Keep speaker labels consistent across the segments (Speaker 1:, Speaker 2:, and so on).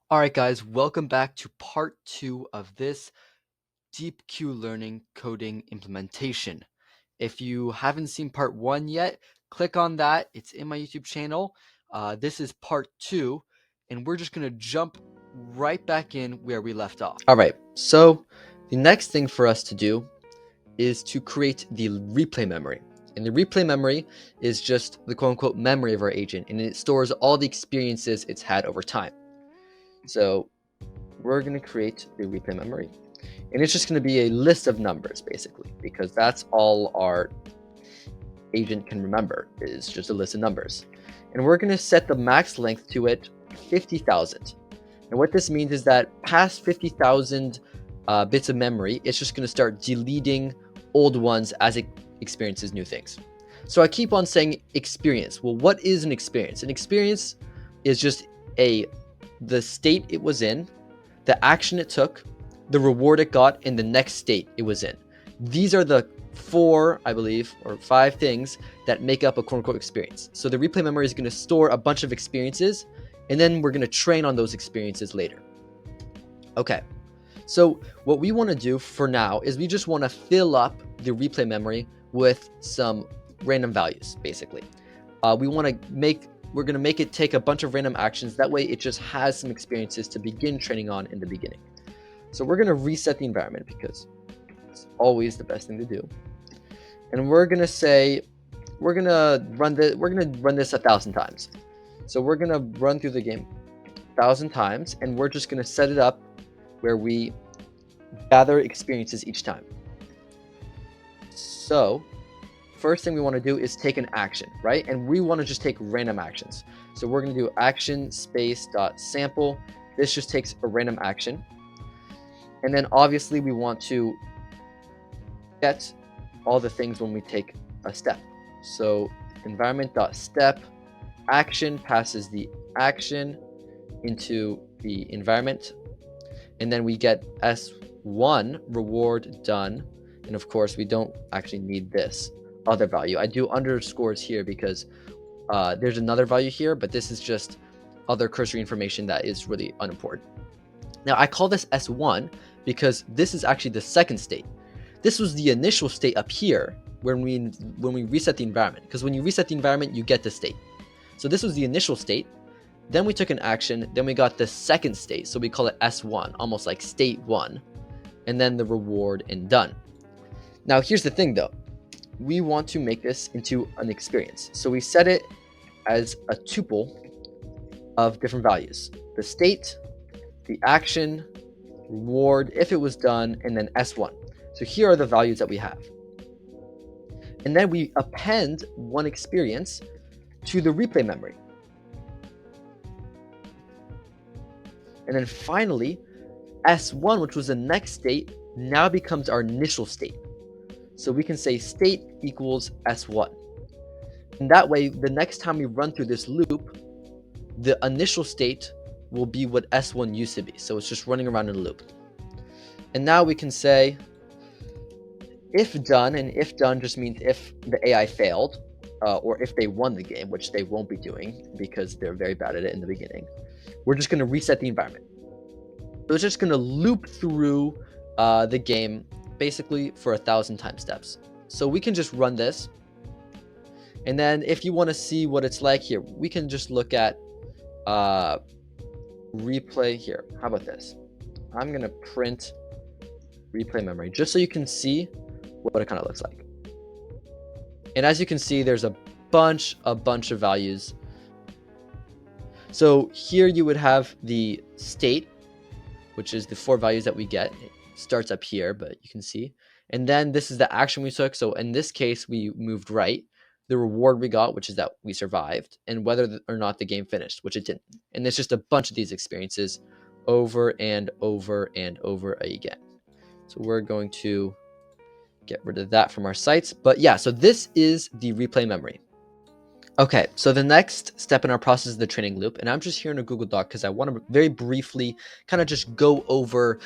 Speaker 1: All right, guys, welcome back to part 2 of this Deep Q Learning coding implementation. If you haven't seen part 1 yet, click on that. It's in my YouTube channel. This is part 2, and we're just going to jump right back in where we left off. All right, so the next thing for us to do is to create the replay memory. And the replay memory is just the quote-unquote memory of our agent, and it stores all the experiences it's had over time. So we're going to create the replay memory, and it's just going to be a list of numbers basically, because that's all our agent can remember is just a list of numbers. And we're going to set the max length to it 50,000. And what this means is that past 50,000 bits of memory, it's just going to start deleting old ones as it experiences new things. So I keep on saying experience. Well, what is an experience? An experience is just the state it was in, the action it took, the reward it got, and the next state it was in. These are the 4, I believe, or 5 things that make up a quote-unquote experience. So the replay memory is going to store a bunch of experiences, and then we're going to train on those experiences later. Okay, so what we want to do for now is we just want to fill up the replay memory with some random values, basically. We're going to make it take a bunch of random actions. That way it just has some experiences to begin training on in the beginning. So we're going to reset the environment because it's always the best thing to do. And we're going to say, we're going to run this 1,000 times. So we're going to run through the game 1,000 times, and we're just going to set it up where we gather experiences each time. So first thing we want to do is take an action, right? And we want to just take random actions. So we're going to do action space dot sample. This just takes a random action. And then obviously we want to get all the things when we take a step. So environment dot step action passes the action into the environment. And then we get S1 reward done. And of course we don't actually need this other value. I do underscores here because there's another value here, but this is just other cursory information that is really unimportant. Now I call this S1 because this is actually the second state. This was the initial state up here when we reset the environment, because when you reset the environment you get the state. So this was the initial state, then we took an action, then we got the second state, so we call it S1, almost like state 1, and then the reward and done. Now here's the thing though, we want to make this into an experience. So we set it as a tuple of different values. The state, the action, reward, if it was done, and then S1. So here are the values that we have. And then we append one experience to the replay memory. And then finally, S1, which was the next state, now becomes our initial state. So we can say state equals S1. And that way, the next time we run through this loop, the initial state will be what S1 used to be. So it's just running around in a loop. And now we can say if done, and if done just means if the AI failed, or if they won the game, which they won't be doing because they're very bad at it in the beginning. We're just going to reset the environment. So it's just going to loop through the game basically for 1,000 time steps. So we can just run this. And then if you want to see what it's like here, we can just look at replay here. How about this? I'm going to print replay memory just so you can see what it kind of looks like. And as you can see, there's a bunch of values. So here you would have the state, which is the 4 values that we get. It starts up here, but you can see. And then this is the action we took. So in this case, we moved right. The reward we got, which is that we survived, and whether or not the game finished, which it didn't. And there's just a bunch of these experiences over and over and over again. So we're going to get rid of that from our sites. But yeah, so this is the replay memory. Okay, so the next step in our process is the training loop. And I'm just here in a Google Doc because I want to very briefly kind of just go over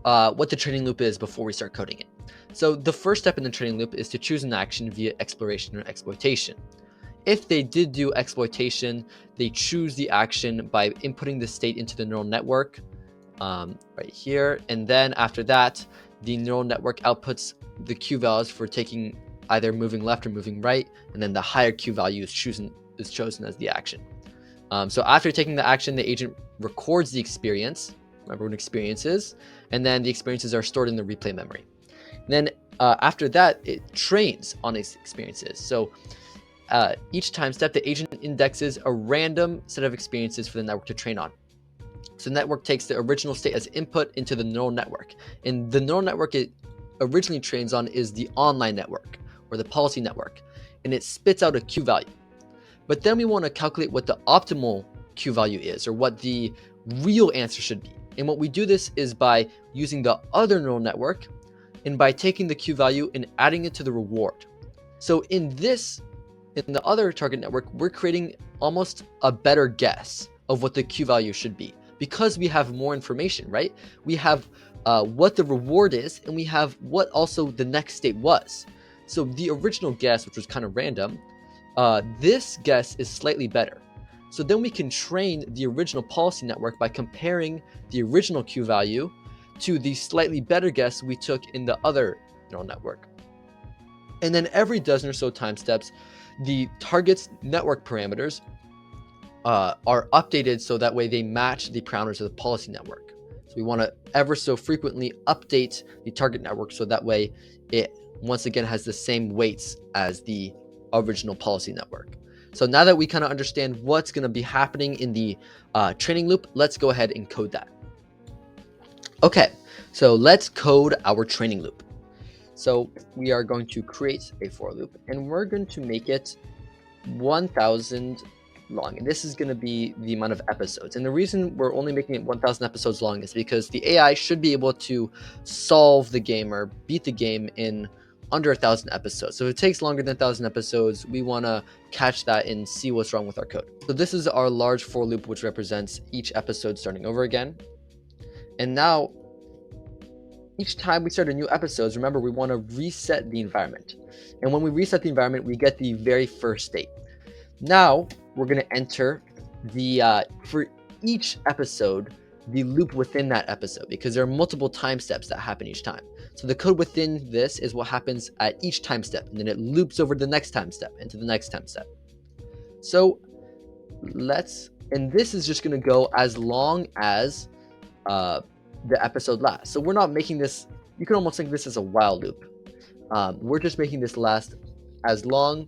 Speaker 1: what the training loop is before we start coding it. So the first step in the training loop is to choose an action via exploration or exploitation. If they did do exploitation, they choose the action by inputting the state into the neural network right here. And then after that, the neural network outputs the Q values for taking either moving left or moving right. And then the higher Q value is chosen as the action. So after taking the action, the agent records the experience. Remember what an experience is. And then the experiences are stored in the replay memory. And then after that, it trains on its experiences. So each time step, the agent indexes a random set of experiences for the network to train on. So the network takes the original state as input into the neural network. And the neural network it originally trains on is the online network or the policy network. And it spits out a Q value. But then we want to calculate what the optimal Q value is, or what the real answer should be. And what we do this is by using the other neural network and by taking the Q value and adding it to the reward. So in the other target network, we're creating almost a better guess of what the Q value should be because we have more information, right? We have what the reward is, and we have what also the next state was. So the original guess, which was kind of random, this guess is slightly better. So then we can train the original policy network by comparing the original Q value to the slightly better guess we took in the other neural network. And then every dozen or so time steps, the target's network parameters are updated so that way they match the parameters of the policy network. So we want to ever so frequently update the target network so that way it once again has the same weights as the original policy network. So now that we kind of understand what's going to be happening in the training loop, let's go ahead and code that. Okay, so let's code our training loop. So we are going to create a for loop, and we're going to make it 1,000 long. And this is going to be the amount of episodes. And the reason we're only making it 1,000 episodes long is because the AI should be able to solve the game or beat the game in under 1,000 episodes. So if it takes longer than 1,000 episodes, we want to catch that and see what's wrong with our code. So this is our large for loop, which represents each episode starting over again. And now, each time we start a new episode, remember, we want to reset the environment. And when we reset the environment, we get the very first state. Now, we're going to enter the, for each episode, the loop within that episode, because there are multiple time steps that happen each time. So the code within this is what happens at each time step, and then it loops over the next time step into the next time step. So and this is just going to go as long as the episode lasts. So we're not making this, you can almost think this as a while loop. We're just making this last as long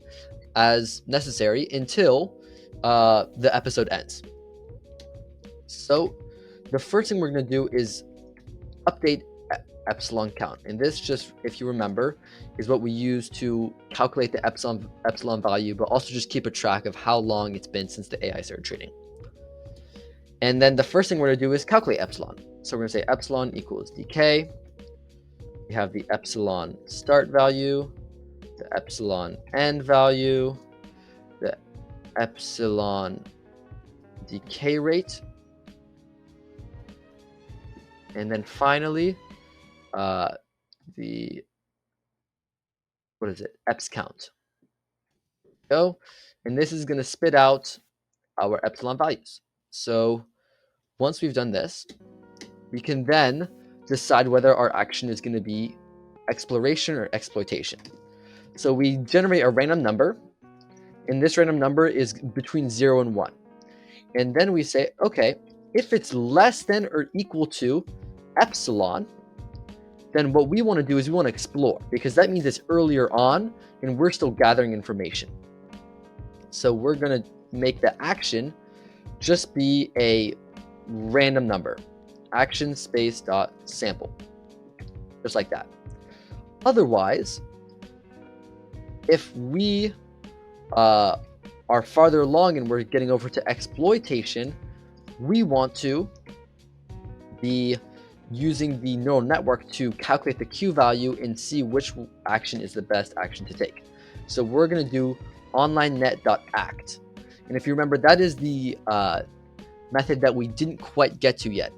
Speaker 1: as necessary until the episode ends. So the first thing we're going to do is update epsilon count. And this, just if you remember, is what we use to calculate the epsilon value, but also just keep a track of how long it's been since the AI started training. And then the first thing we're going to do is calculate epsilon. So we're going to say epsilon equals dk. We have the epsilon start value, the epsilon end value, the epsilon decay rate, and then finally the eps count. And this is going to spit out our epsilon values. So once we've done this, we can then decide whether our action is going to be exploration or exploitation. So we generate a random number, and this random number is between 0 and 1. And then we say, okay, if it's less than or equal to epsilon, then what we want to do is we want to explore, because that means it's earlier on and we're still gathering information. So we're going to make the action just be a random number, action space dot sample, just like that. Otherwise, if we are farther along and we're getting over to exploitation, we want to be using the neural network to calculate the Q value and see which action is the best action to take. So we're going to do onlinenet.act. And if you remember, that is the method that we didn't quite get to yet.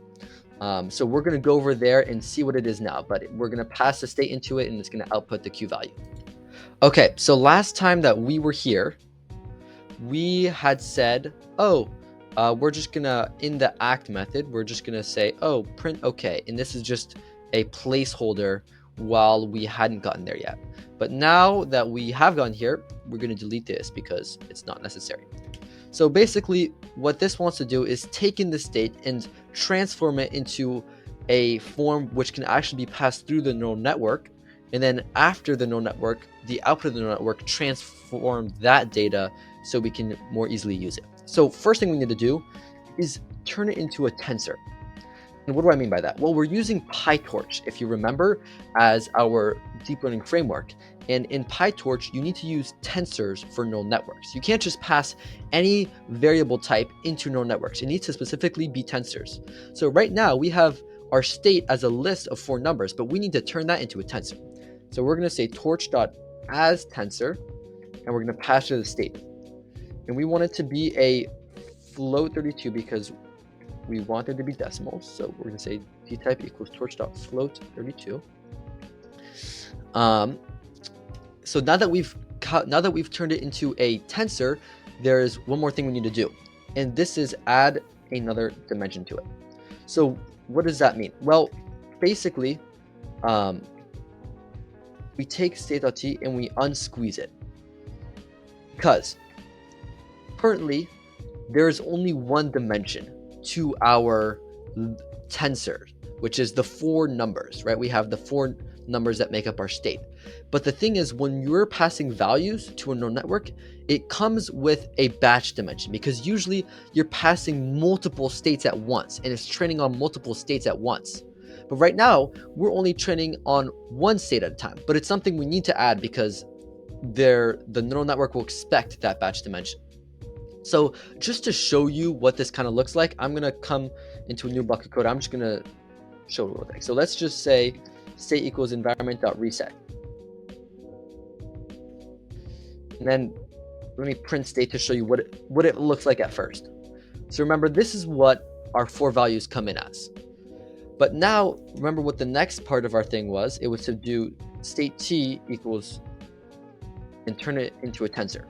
Speaker 1: So we're going to go over there and see what it is now, but we're going to pass the state into it and it's going to output the Q value. Okay, so last time that we were here, we had said, oh, we're just gonna, in the act method, we're just gonna say, oh, print okay. And this is just a placeholder while we hadn't gotten there yet. But now that we have gone here, we're gonna delete this because it's not necessary. So basically what this wants to do is take in the state and transform it into a form which can actually be passed through the neural network. And then after the neural network, the output of the neural network transform that data so we can more easily use it. So first thing we need to do is turn it into a tensor. And what do I mean by that? Well, we're using PyTorch, if you remember, as our deep learning framework. And in PyTorch, you need to use tensors for neural networks. You can't just pass any variable type into neural networks. It needs to specifically be tensors. So right now we have our state as a list of 4 numbers, but we need to turn that into a tensor. So we're going to say torch.asTensor, and we're going to pass it the state. And we want it to be a float 32 because we want it to be decimals. So we're going to say dtype equals torch.float 32. So now that we've turned it into a tensor, there's one more thing we need to do, and this is add another dimension to it. So what does that mean? Well, basically, we take state.t and we unsqueeze it, because currently there is only one dimension to our tensor, which is the 4 numbers, right? We have the 4 numbers that make up our state. But the thing is, when you're passing values to a neural network, it comes with a batch dimension, because usually you're passing multiple states at once and it's training on multiple states at once. But right now we're only training on one state at a time, but it's something we need to add because the neural network will expect that batch dimension. So just to show you what this kind of looks like, I'm going to come into a new block of code. I'm just going to show it real quick. So let's just say state equals environment.reset. And then let me print state to show you what it looks like at first. So remember, this is what our 4 values come in as. But now remember what the next part of our thing was. It was to do state t equals and turn it into a tensor.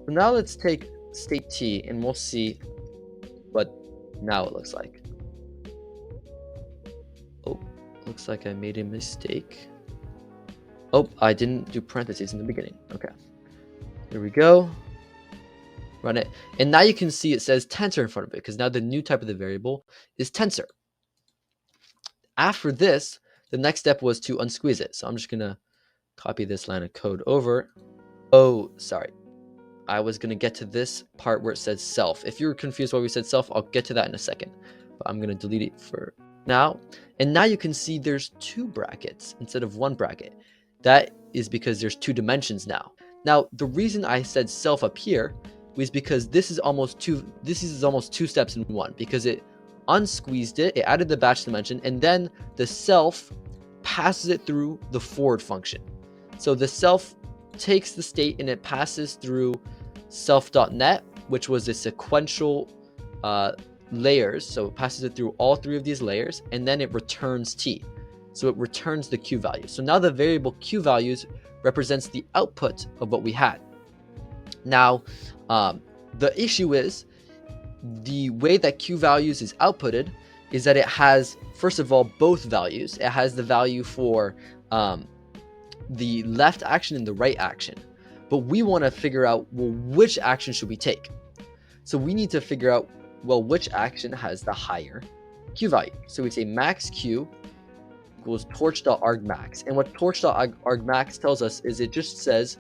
Speaker 1: So now let's take state t and we'll see what now it looks like. Oh, looks like I made a mistake. Oh, I didn't do parentheses in the beginning. Okay, here we go. Run it, and now you can see it says tensor in front of it because now the new type of the variable is tensor. After this, the next step was to unsqueeze it. So I'm just gonna copy this line of code over. Oh, sorry. I was gonna get to this part where it says self. If you're confused why we said self, I'll get to that in a second. But I'm gonna delete it for now. And now you can see there's 2 brackets instead of 1 bracket. That is because there's 2 dimensions now. Now, the reason I said self up here was because this is almost 2 steps in one, because it unsqueezed it, it added the batch dimension, and then the self passes it through the forward function. So the self takes the state and it passes through self.net, which was a sequential layers. So it passes it through all 3 of these layers, and then it returns t. So it returns the q value. So now the variable q values represents the output of what we had. Now, the issue is the way that q values is outputted is that it has, first of all, both values. It has the value for the left action and the right action. But we want to figure out, well, which action should we take? So we need to figure out, well, which action has the higher q value. So we say max q equals torch.argmax. And what torch.argmax tells us is it just says,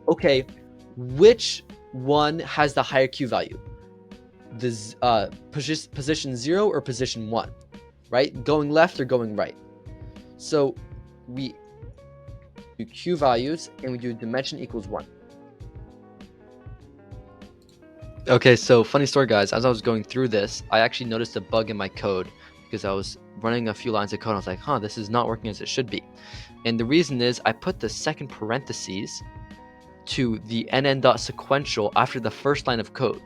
Speaker 1: okay, which one has the higher q value? The position 0 or position 1, right? Going left or going right. So we do q values and we do dimension equals 1. Okay, so funny story, guys. As I was going through this, I actually noticed a bug in my code because I was running a few lines of code. I was like, this is not working as it should be. And the reason is I put the second parentheses to the nn.sequential after the first line of code,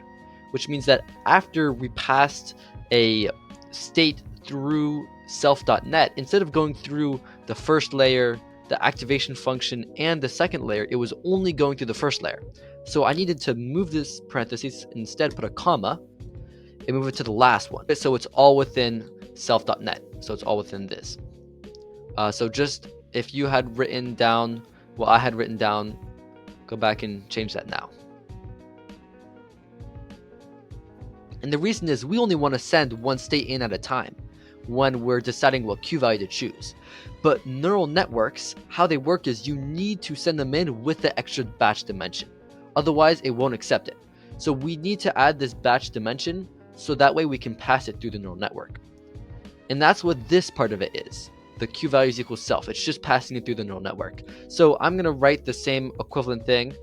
Speaker 1: which means that after we passed a state through self.net, instead of going through the first layer, the activation function, and the second layer, it was only going through the first layer. So I needed to move this parentheses, instead put a comma, and move it to the last one. So it's all within self.net. So it's all within this. So just if you had written down what I had written down, go back and change that now. And the reason is we only want to send one state in at a time when we're deciding what Q value to choose. But neural networks, how they work is you need to send them in with the extra batch dimension. Otherwise, it won't accept it. So we need to add this batch dimension so that way we can pass it through the neural network. And that's what this part of it is. The Q values equals self. It's just passing it through the neural network. So I'm going to write the same equivalent thing,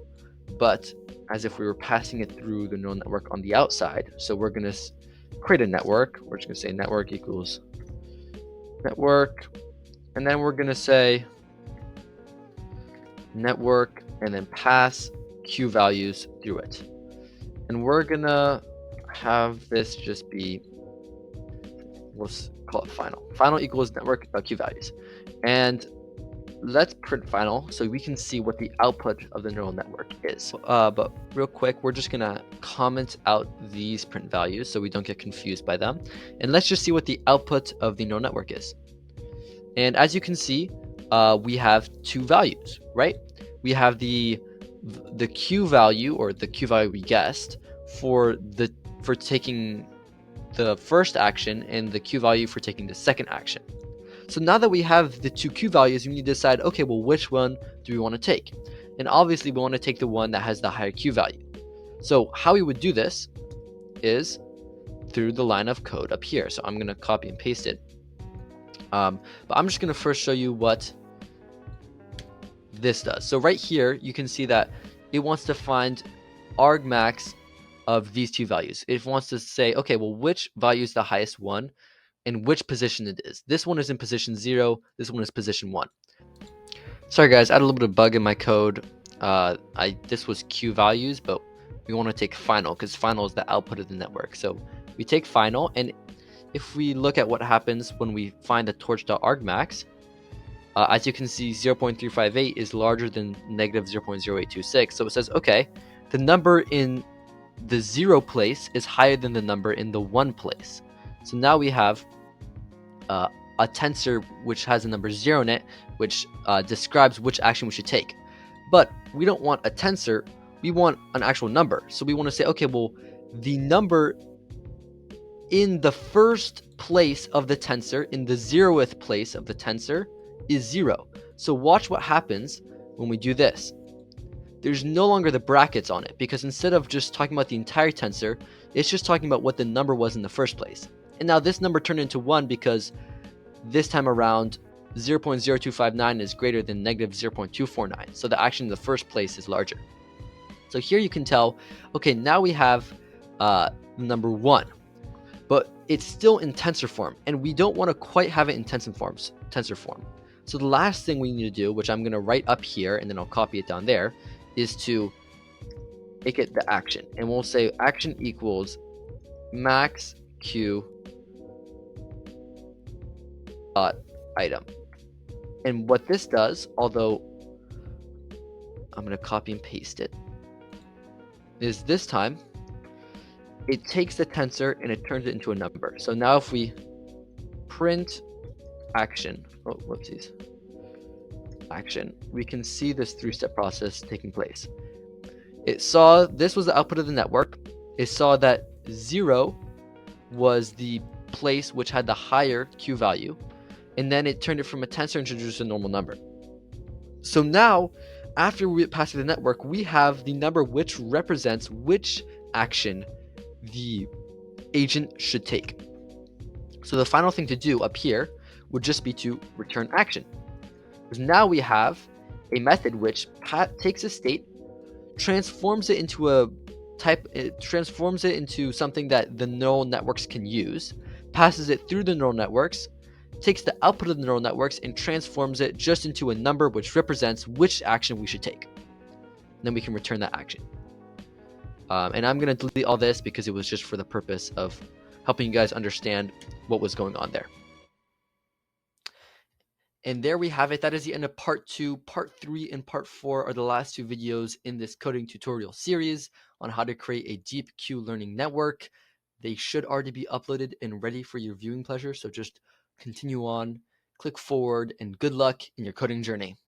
Speaker 1: but as if we were passing it through the neural network on the outside. So we're going to create a network. We're just going to say network equals network. And then we're going to say network and then pass Q values through it. And we're going to have this just be, we'll call it final. Final equals network Q values. And let's print final so we can see what the output of the neural network is. But real quick, we're just gonna comment out these print values so we don't get confused by them. And let's just see what the output of the neural network is. And as you can see, we have two values, right? We have the Q value, or the Q value we guessed for taking the first action, and the Q value for taking the second action. So now that we have the two Q values, we need to decide, okay, well, which one do we want to take? And obviously we want to take the one that has the higher Q value. So how we would do this is through the line of code up here. So I'm going to copy and paste it. But I'm just going to first show you what this does. So right here, you can see that it wants to find argmax of these two values. It wants to say, okay, well, which value is the highest one and which position it is. This one is in position 0. This one is position 1. Sorry guys, I had a little bit of bug in my code. This was Q values, but we want to take final because final is the output of the network. So we take final, and if we look at what happens when we find the torch.argmax, as you can see, 0.358 is larger than negative 0.0826. So it says, okay, the number in the 0 place is higher than the number in the 1 place. So now we have a tensor which has a number 0 in it, which describes which action we should take. But we don't want a tensor, we want an actual number. So we want to say, okay, well, the number in the first place of the tensor, in the 0th place of the tensor, is 0. So watch what happens when we do this. There's no longer the brackets on it, because instead of just talking about the entire tensor, it's just talking about what the number was in the first place. And now this number turned into 1 because this time around 0.0259 is greater than negative 0.249. So the action in the first place is larger. So here you can tell, okay, now we have number 1, but it's still in tensor form, and we don't want to quite have it in tensor form. So the last thing we need to do, which I'm going to write up here and then I'll copy it down there, is to make it the action. And we'll say action equals max Q item. And what this does, although I'm going to copy and paste it, is this time it takes the tensor and it turns it into a number. So now if we print action, action, we can see this 3-step process taking place. It saw this was the output of the network. It saw that 0 was the place which had the higher Q value, and then it turned it from a tensor and introduced a normal number. So now, after we pass through the network, we have the number which represents which action the agent should take. So the final thing to do up here would just be to return action. Because now we have a method which takes a state, transforms it into something that the neural networks can use, passes it through the neural networks, takes the output of the neural networks and transforms it just into a number which represents which action we should take. And then we can return that action. And I'm going to delete all this because it was just for the purpose of helping you guys understand what was going on there. And there we have it. That is the end of part 2. Part 3 and part 4 are the last 2 videos in this coding tutorial series on how to create a deep Q learning network. They should already be uploaded and ready for your viewing pleasure. So just continue on, click forward, and good luck in your coding journey.